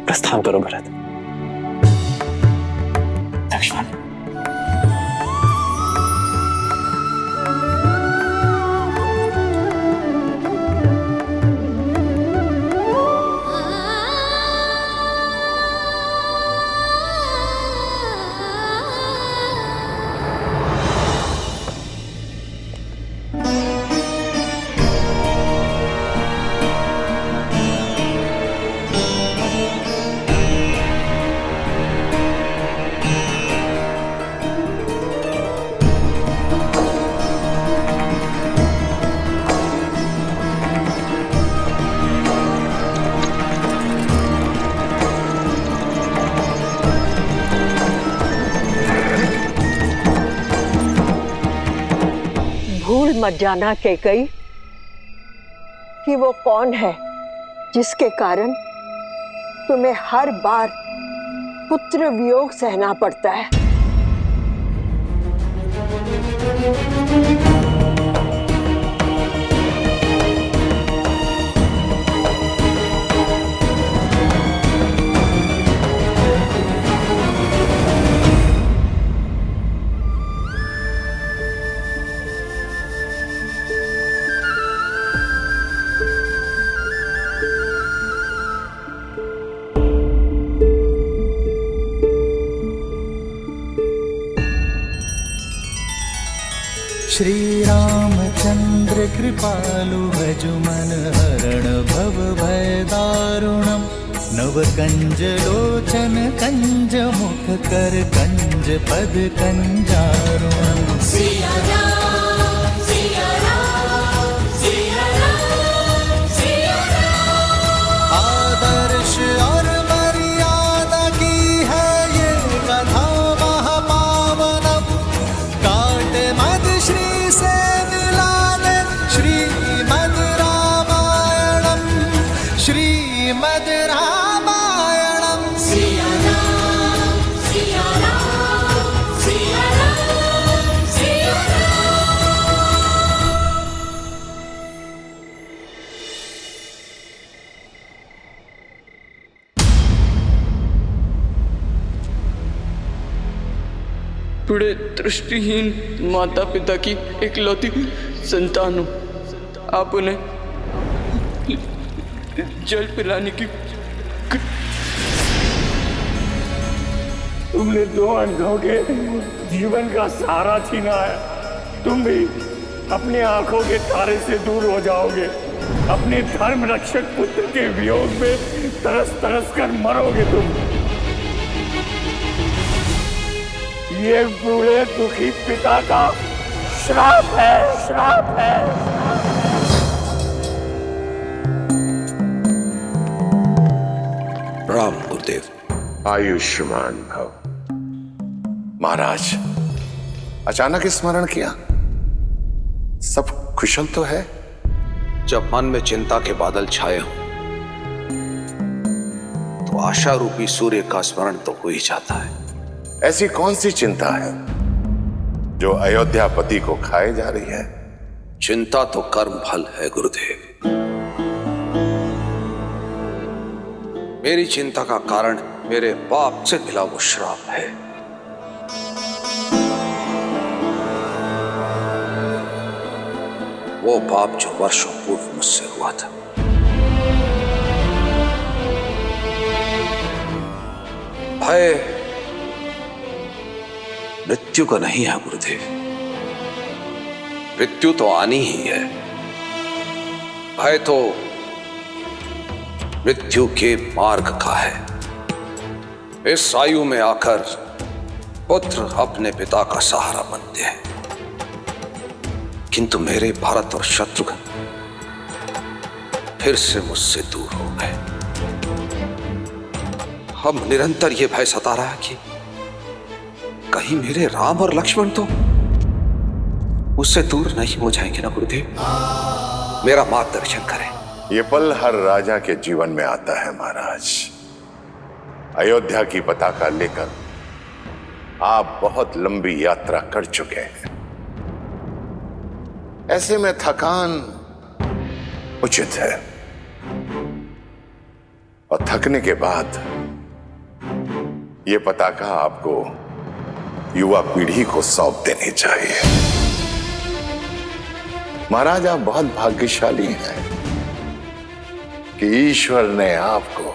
प्रस्थान करो भरत। लक्ष्मण, भूल मत जाना कैकई कि वो कौन है जिसके कारण तुम्हें हर बार पुत्र वियोग सहना पड़ता है। श्री रामचंद्र कृपालु भजु मन हरण भव भय दारुणम नव कंज लोचन कंज मुख कर कंज पद कंजारुणम। सिया राम सिया राम सिया राम सिया राम। आदर्श और मर्यादा की है ये कथा महापावनम। काट मद श्री से मिला दे श्रीमद् रामायणम श्रीमद् रामायणम। सिया राम सिया राम सिया राम सिया राम। बड़े दृष्टिहीन माता पिता की इकलौती संतान हूं। आप उन्हें जल पिलाने की तुमने दो अंधों के जीवन का सहारा छीना है। तुम भी अपनी आंखों के तारे से दूर हो जाओगे। अपने धर्म रक्षक पुत्र के वियोग में तरस तरस कर मरोगे तुम। ये बूढ़े दुखी पिता का श्राप है, श्राप है। प्रणाम गुरुदेव। आयुष्मान भव। महाराज, अचानक स्मरण किया, सब कुशल तो है? जब मन में चिंता के बादल छाए हों तो आशा रूपी सूर्य का स्मरण तो हो ही जाता है। ऐसी कौन सी चिंता है जो अयोध्यापति को खाए जा रही है? चिंता तो कर्म फल है गुरुदेव। मेरी चिंता का कारण मेरे बाप से मिला वो श्राप है। वो पाप जो वर्षों पूर्व मुझसे हुआ था। भय मृत्यु का नहीं है गुरुदेव, मृत्यु तो आनी ही है। भय तो मृत्यु के मार्ग का है। इस आयु में आकर पुत्र अपने पिता का सहारा बनते हैं, किंतु मेरे भरत और शत्रुघ्न फिर से मुझसे दूर हो गए। हम निरंतर ये भय सता रहा है कि कहीं मेरे राम और लक्ष्मण तो मुझसे दूर नहीं हो जाएंगे ना गुरुदेव। मेरा मार्गदर्शन करें। ये पल हर राजा के जीवन में आता है महाराज। अयोध्या की पताका लेकर आप बहुत लंबी यात्रा कर चुके हैं। ऐसे में थकान उचित है, और थकने के बाद ये पताका आपको युवा पीढ़ी को सौंप देनी चाहिए। महाराज, आप बहुत भाग्यशाली हैं कि ईश्वर ने आपको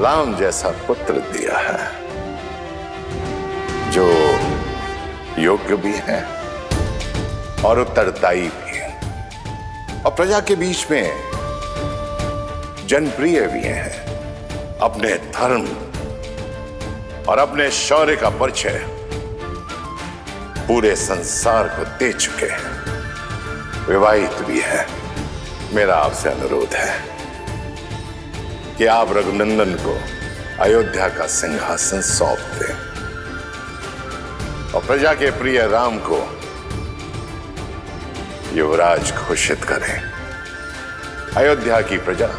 राम जैसा पुत्र दिया है, जो योग्य भी है और उत्तरदायी भी है, और प्रजा के बीच में जनप्रिय भी है। अपने धर्म और अपने शौर्य का परिचय पूरे संसार को दे चुके हैं। विवाहित भी है। मेरा आपसे अनुरोध है कि आप रघुनंदन को अयोध्या का सिंहासन सौंप दें और प्रजा के प्रिय राम को युवराज घोषित करें। अयोध्या की प्रजा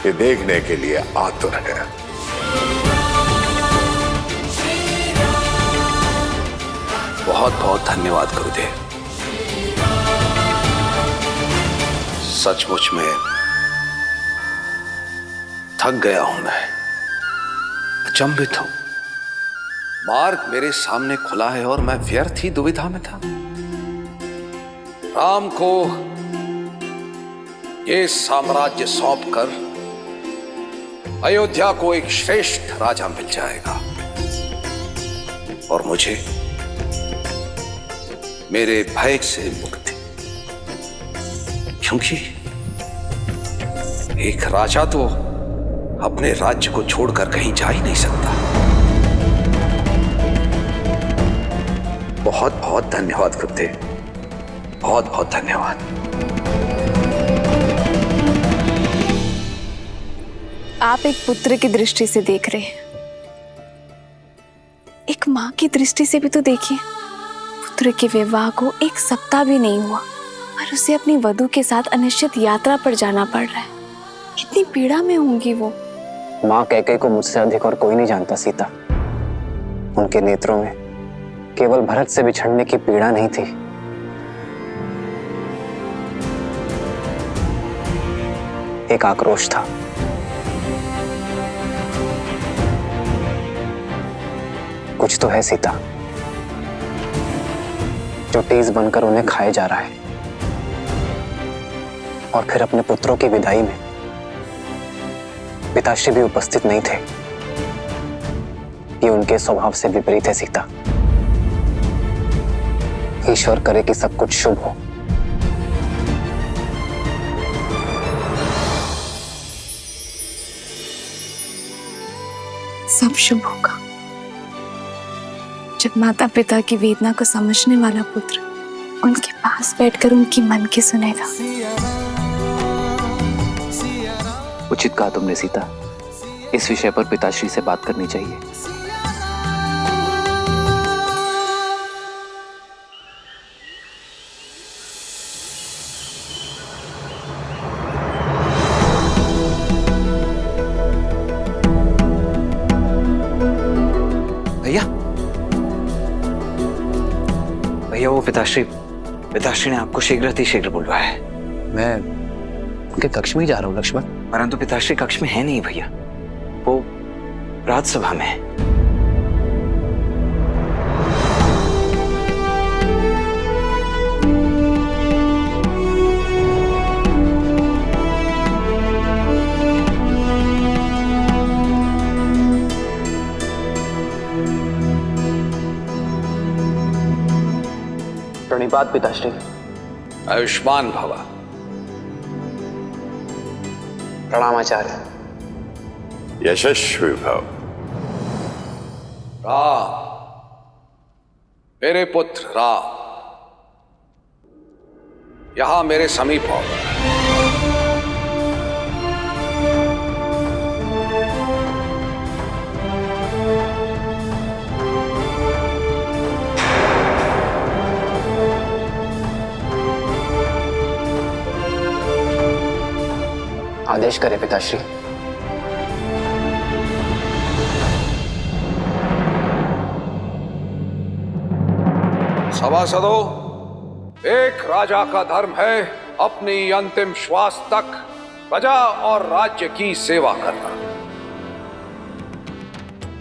ये देखने के लिए आतुर है। बहुत बहुत धन्यवाद गुरुदेव। सचमुच में थक गया हूं मैं, अचंभित हूं। मार्ग मेरे सामने खुला है और मैं व्यर्थ ही दुविधा में था। राम को ये साम्राज्य सौंपकर अयोध्या को एक श्रेष्ठ राजा मिल जाएगा और मुझे मेरे भय से मुक्ति, क्योंकि एक राजा तो अपने राज्य को छोड़कर कहीं जा ही नहीं सकता। बहुत बहुत धन्यवाद गुरुदेव, बहुत बहुत धन्यवाद। आप एक पुत्र की दृष्टि से देख रहे हैं, एक माँ की दृष्टि से भी तो देखिए। पुत्र के विवाह को 1 सप्ताह भी नहीं हुआ और उसे अपनी वधू के साथ अनिश्चित यात्रा पर जाना पड़ रहा है। कितनी पीड़ा में होंगी वो। माँ कैकेयी को मुझसे अधिक और कोई नहीं जानता सीता। उनके नेत्रों में केवल भरत से बिछड़ने की पीड़ा नहीं थी, एक आक्रोश था। कुछ तो है सीता जो तेज बनकर उन्हें खाए जा रहा है। और फिर अपने पुत्रों की विदाई में पिताश्री भी उपस्थित नहीं थे। ये उनके स्वभाव से विपरीत है सीता। ईश्वर करे कि सब कुछ शुभ हो। सब शुभ होगा। जब माता पिता की वेदना को समझने वाला पुत्र उनके पास बैठकर उनकी मन की सुनेगा। उचित कहा तुमने सीता, इस विषय पर पिताश्री से बात करनी चाहिए। भैया भैया, वो पिताश्री ने आपको शीघ्र बुलवाया है। मैं उनके कक्ष में ही जा रहा हूँ लक्ष्मण। परंतु पिताश्री कक्ष में है नहीं भैया, वो राजसभा में है। प्रणिपात पिताश्री। आयुष्मान भव। प्रणाम आचार्य। यशस्वी भव। राम, मेरे पुत्र राम, यहां मेरे समीप आओ। आदेश करें पिताश्री। सभासदों, एक राजा का धर्म है अपनी अंतिम श्वास तक प्रजा और राज्य की सेवा करना।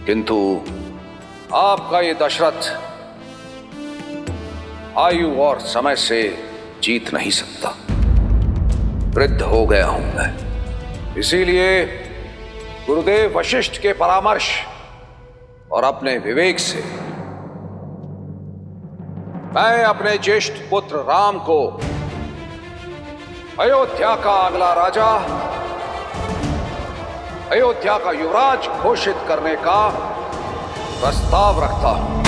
किंतु आपका ये दशरथ आयु और समय से जीत नहीं सकता। वृद्ध हो गया हूं मैं, इसीलिए गुरुदेव वशिष्ठ के परामर्श और अपने विवेक से मैं अपने ज्येष्ठ पुत्र राम को अयोध्या का अगला राजा, अयोध्या का युवराज घोषित करने का प्रस्ताव रखता हूं।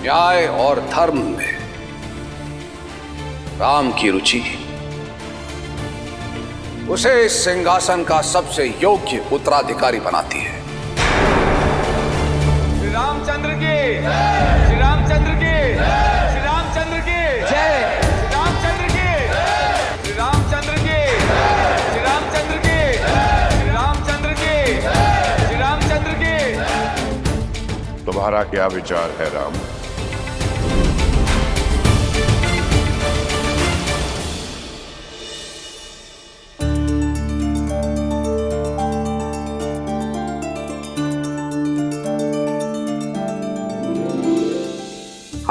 न्याय और धर्म में राम की रुचि उसे इस सिंहासन का सबसे योग्य उत्तराधिकारी बनाती है। श्री रामचंद्र की, श्री रामचंद्र की, श्री रामचंद्र की जय, श्री रामचंद्र की, श्री रामचंद्र की, श्री रामचंद्र की, श्री रामचंद्र की, श्री रामचंद्र की। तुम्हारा क्या विचार है राम?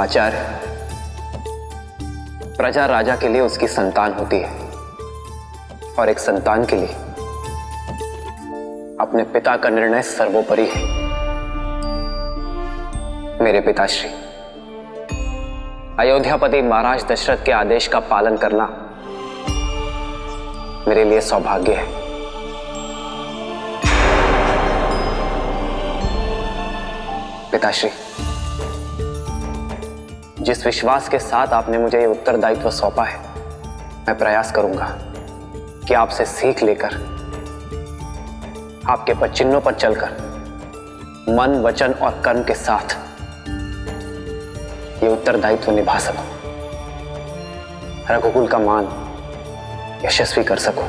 आचार्य, प्रजा राजा के लिए उसकी संतान होती है और एक संतान के लिए अपने पिता का निर्णय सर्वोपरि है। मेरे पिताश्री, अयोध्यापति महाराज दशरथ के आदेश का पालन करना मेरे लिए सौभाग्य है। पिताश्री, जिस विश्वास के साथ आपने मुझे ये उत्तरदायित्व सौंपा है, मैं प्रयास करूंगा कि आपसे सीख लेकर, आपके पदचिन्हों पर चलकर मन, वचन और कर्म के साथ ये उत्तरदायित्व निभा सकूं, रघुकुल का मान यशस्वी कर सकूं।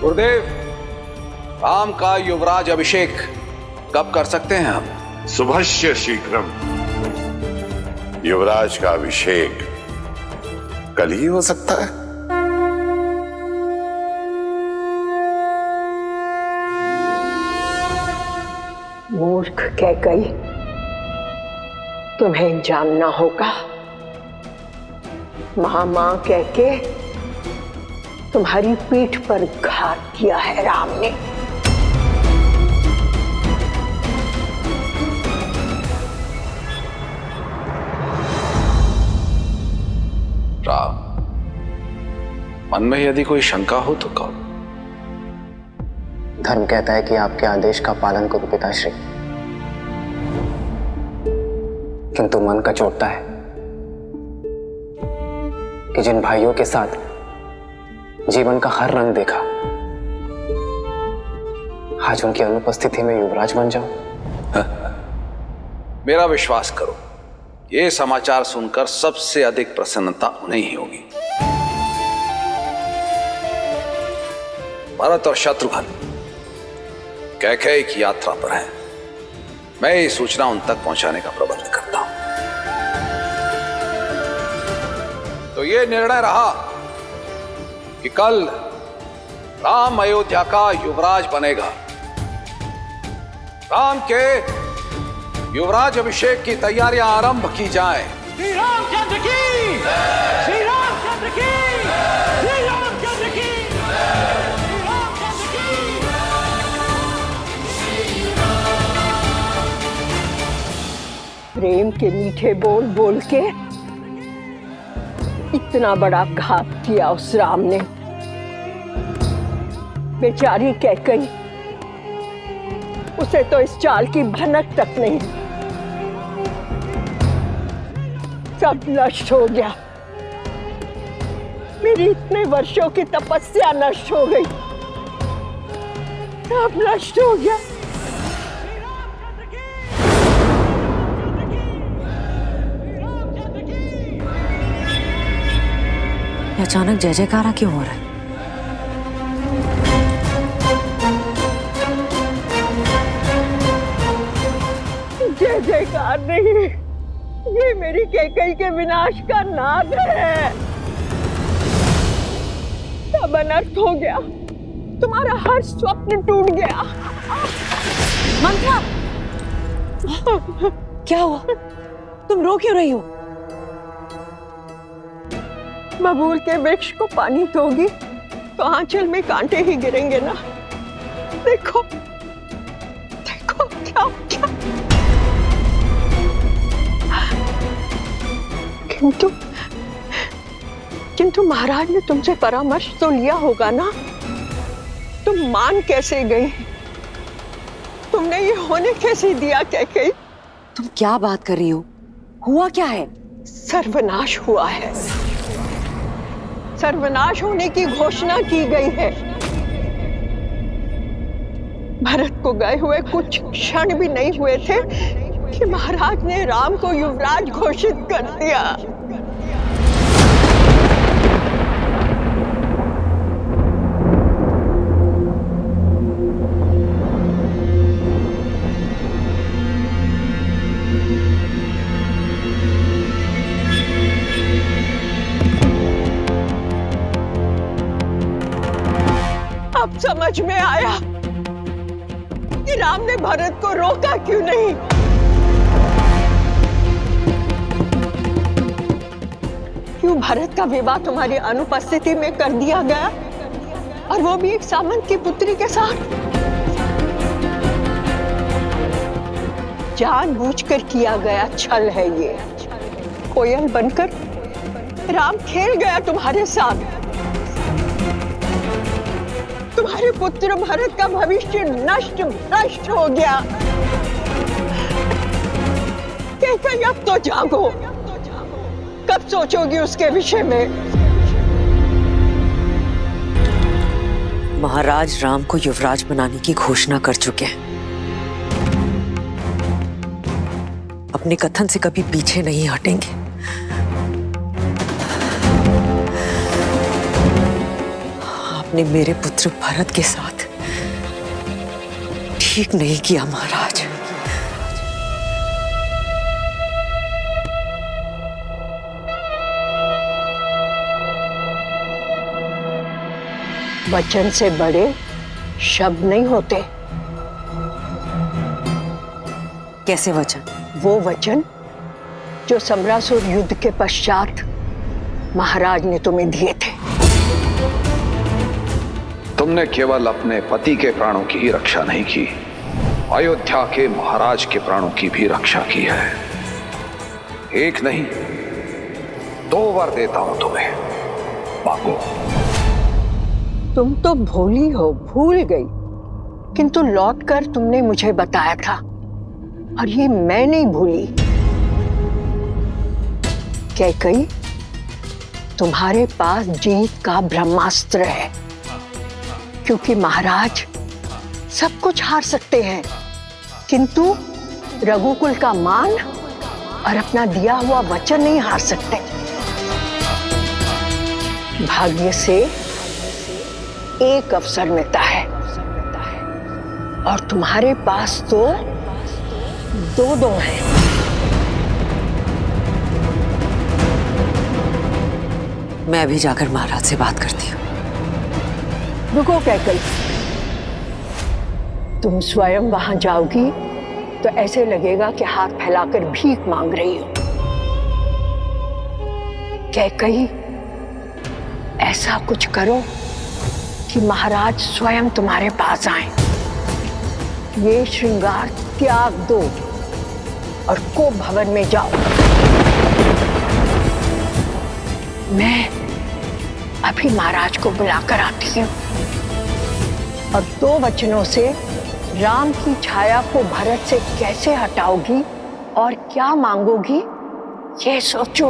गुरुदेव, राम का युवराज अभिषेक कब कर सकते हैं हम? शुभस्य शीघ्रम। युवराज का अभिषेक कल ही हो सकता है। मूर्ख कैकई, तुम्हें जानना होगा, मां कह के तुम्हारी पीठ पर घात किया है राम ने। राम, मन में यदि कोई शंका हो तो कहो। धर्म कहता है कि आपके आदेश का पालन करो पिताश्री, किंतु मन का चोटता है कि जिन भाइयों के साथ जीवन का हर रंग देखा, आज उनकी अनुपस्थिति में युवराज बन जाऊं। मेरा विश्वास करो, ये समाचार सुनकर सबसे अधिक प्रसन्नता उन्हें ही होगी। भरत और शत्रुघ्न कैकेयी की यात्रा पर हैं। मैं ये सूचना उन तक पहुंचाने का प्रबंध करता हूं। तो ये निर्णय रहा कि कल राम अयोध्या का युवराज बनेगा। राम के युवराज अभिषेक की तैयारियां आरंभ की जाएं। श्री रामचंद्र की, श्री रामचंद्र की, श्री रामचंद्र की, श्री रामचंद्र की। प्रेम के मीठे बोल बोल के इतना बड़ा घात किया उस राम ने। बेचारी कैकेयी, उसे तो इस चाल की भनक तक नहीं। सब नष्ट हो गया, मेरी इतने वर्षों की तपस्या नष्ट हो गई, सब नष्ट हो गया। अचानक जय जयकारा क्यों हो रहा है? जय जयकार नहीं, ये मेरी कैकेयी के विनाश का नाद है। सब अनर्थ हो गया, तुम्हारा हर स्वप्न टूट गया। मंत्रा, क्या हुआ? तुम रो क्यों रही हो? बबूल के वृक्ष को पानी दोगी तो आंचल में कांटे ही गिरेंगे ना। देखो देखो क्या क्या। किंतु महाराज ने तुमसे परामर्श तो लिया होगा ना। तुम मान कैसे गई? तुमने ये होने कैसे दिया कैकेयी? तुम क्या बात कर रही हो? हुआ क्या है? सर्वनाश हुआ है। सर्वनाश होने की घोषणा की गई है। भरत को गए हुए कुछ क्षण भी नहीं हुए थे कि महाराज ने राम को युवराज घोषित कर दिया। अब समझ में आया कि राम ने भरत को रोका क्यों नहीं। क्यों भरत का विवाह तुम्हारी अनुपस्थिति में कर दिया गया, और वो भी एक सामंत की पुत्री के साथ। जानबूझकर किया गया छल है ये। कोयल बनकर राम खेल गया तुम्हारे साथ। तुम्हारे पुत्र भरत का भविष्य नष्ट भ्रष्ट हो गया। कैकेयी, अब तो जागो। कब सोचोगी उसके विषय में? महाराज राम को युवराज बनाने की घोषणा कर चुके हैं। अपने कथन से कभी पीछे नहीं हटेंगे। आपने मेरे पुत्र भरत के साथ ठीक नहीं किया महाराज। वचन से बड़े शब्द नहीं होते। कैसे वचन? वो वचन जो समरासुर युद्ध के पश्चात महाराज ने तुम्हें दिए थे। तुमने केवल अपने पति के प्राणों की ही रक्षा नहीं की, अयोध्या के महाराज के प्राणों की भी रक्षा की है। एक नहीं 2 बार देता हूं तुम्हें, मांगो। तुम तो भोली हो, भूल गई, किंतु लौटकर तुमने मुझे बताया था और ये मैं नहीं भूली। कैकई, तुम्हारे पास जीत का ब्रह्मास्त्र है, क्योंकि महाराज सब कुछ हार सकते हैं, किंतु रघुकुल का मान और अपना दिया हुआ वचन नहीं हार सकते। भाग्य से एक अवसर मिलता है और तुम्हारे पास तो 2 हैं। मैं अभी जाकर महाराज से बात करती हूँ। रुको कैकई, तुम स्वयं वहां जाओगी तो ऐसे लगेगा कि हाथ फैलाकर भीख मांग रही हो। कैकई, ऐसा कुछ करो कि महाराज स्वयं तुम्हारे पास आए। ये श्रृंगार त्याग दो और कोप भवन में जाओ। मैं अभी महाराज को बुलाकर आती हूँ और 2 वचनों से राम की छाया को भरत से कैसे हटाओगी और क्या मांगोगी, ये सोचो।